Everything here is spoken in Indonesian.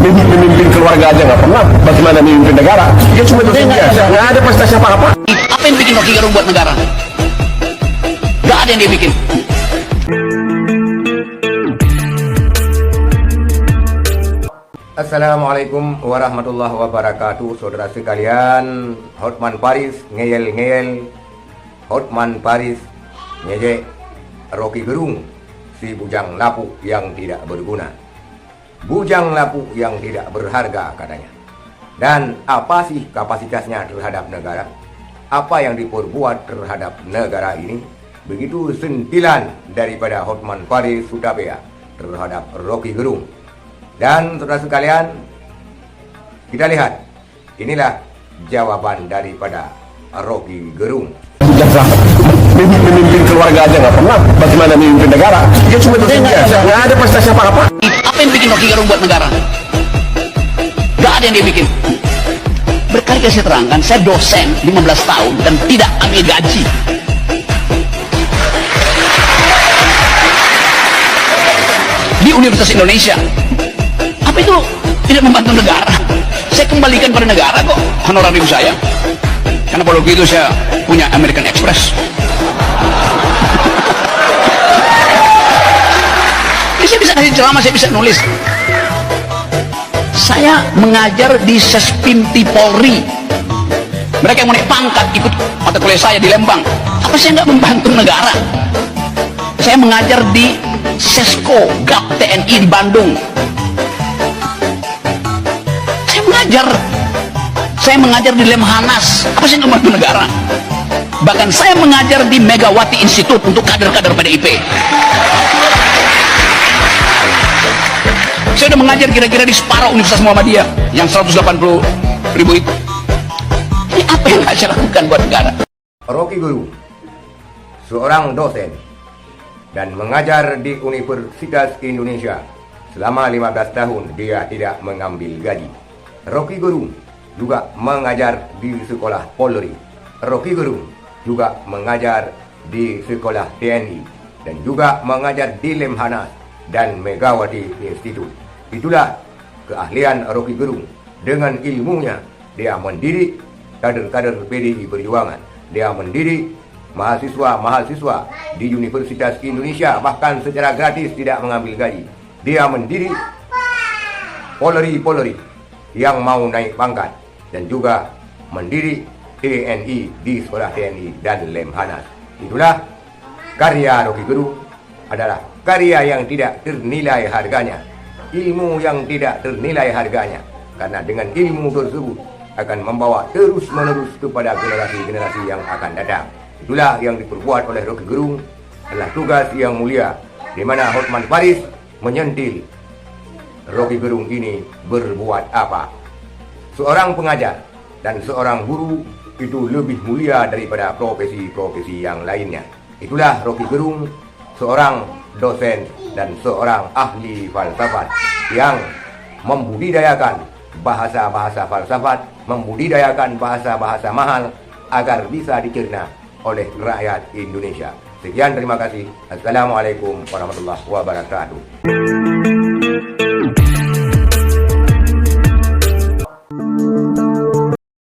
Memimpin keluarga aja nggak pernah, bagaimana memimpin negara? Dia cuma dosen biasa, nggak ada prestasi apa-apa. Apa yang bikin Rocky Gerung buat negara? Gak ada yang dia bikin. Assalamualaikum warahmatullahi wabarakatuh. Saudara sekalian, Hotman Paris ngeyel-ngeyel, Hotman Paris ngejek Rocky Gerung, si bujang lapuk yang tidak berguna, bujang lapuk yang tidak berharga katanya. Dan apa sih kapasitasnya terhadap negara? Apa yang diperbuat terhadap negara ini? Begitu sentilan daripada Hotman Paris Hutapea terhadap Rocky Gerung. Dan saudara sekalian, kita lihat, inilah jawaban daripada Rocky Gerung. Memimpin keluarga aja nggak pernah, bagaimana memimpin negara? Dia cuma dosen biasa, nggak ada prestasi apa-apa. Apa yang bikin Rocky Gerung buat negara? Gak ada yang dia bikin. Berkali-kali saya terangkan, saya dosen 15 tahun dan tidak ambil gaji. Di Universitas Indonesia. Apa itu tidak membantu negara? Saya kembalikan pada negara kok honorarium saya. Karena pada waktu itu saya punya American Express. Saya bisa kasih ceramah, saya bisa nulis. Saya mengajar di Sespimti Polri. Mereka yang mau naik pangkat ikut mata kuliah saya di Lembang. Apa saya nggak membantu negara? Saya mengajar di Sesko GAP TNI di Bandung. Saya mengajar di Lemhanas. Apa sih yang membantu negara? Bahkan saya mengajar di Megawati Institute untuk kader-kader PDIP. Saya udah mengajar kira-kira di separuh Universitas Muhammadiyah yang 180.000 itu. Ini apa yang saya lakukan buat negara? Rocky Gerung, seorang dosen dan mengajar di Universitas Indonesia selama 15 tahun, dia tidak mengambil gaji. Rocky Gerung juga mengajar di sekolah Polri. Rocky Gerung juga mengajar di sekolah TNI dan juga mengajar di Lemhanas dan Megawati Institute. Itulah keahlian Rocky Gerung. Dengan ilmunya dia mendidik kader-kader PDI Perjuangan. Dia mendidik mahasiswa-mahasiswa di Universitas Indonesia bahkan secara gratis, tidak mengambil gaji. Dia mendidik Polri yang mau naik pangkat dan juga mendidik TNI di sekolah TNI dan Lemhanas. Itulah karya Rocky Gerung, adalah karya yang tidak ternilai harganya, ilmu yang tidak ternilai harganya, karena dengan ilmu tersebut akan membawa terus-menerus kepada generasi-generasi yang akan datang. Itulah yang diperbuat oleh Rocky Gerung, adalah tugas yang mulia, di mana Hotman Paris menyentil Rocky Gerung ini berbuat apa. Seorang pengajar dan seorang guru itu lebih mulia daripada profesi-profesi yang lainnya. Itulah Rocky Gerung, seorang dosen dan seorang ahli falsafat yang membudidayakan bahasa-bahasa falsafat, membudidayakan bahasa-bahasa mahal agar bisa dicerna oleh rakyat Indonesia. Sekian, terima kasih. Assalamualaikum warahmatullahi wabarakatuh.